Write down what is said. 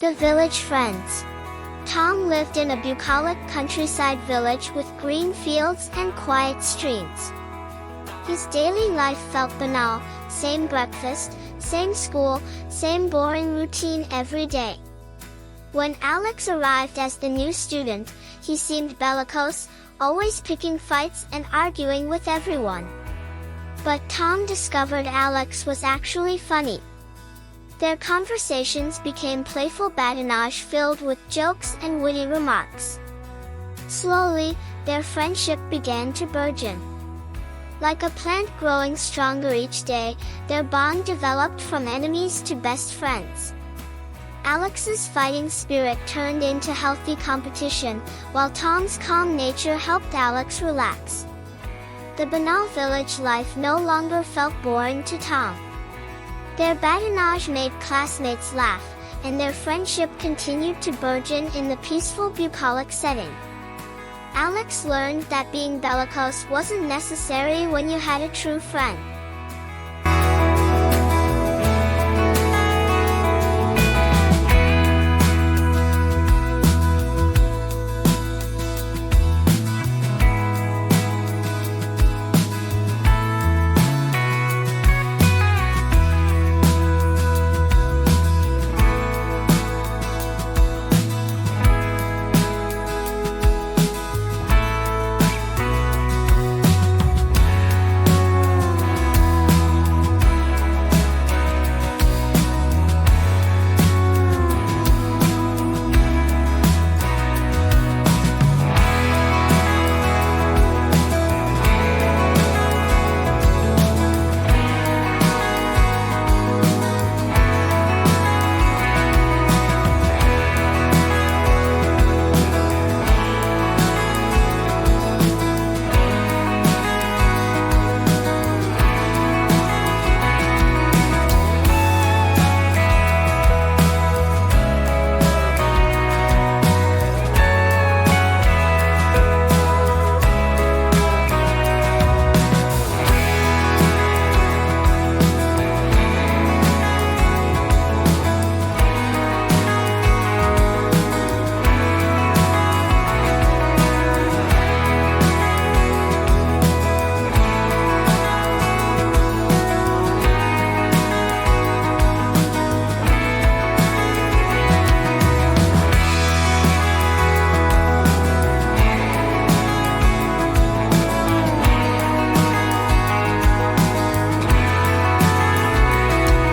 The Village Friends. Tom lived in a bucolic countryside village with green fields and quiet streams. His daily life felt banal: same breakfast, same school, same boring routine every day. When Alex arrived as the new student, he seemed bellicose, always picking fights and arguing with everyone. But Tom discovered Alex was actually funny. Their conversations became playful badinage filled with jokes and witty remarks. Slowly, their friendship began to burgeon. Like a plant growing stronger each day, their bond developed from enemies to best friends. Alex's fighting spirit turned into healthy competition, while Tom's calm nature helped Alex relax. The banal village life no longer felt boring to Tom. Their badinage made classmates laugh, and their friendship continued to burgeon in the peaceful bucolic setting. Alex learned that being bellicose wasn't necessary when you had a true friend.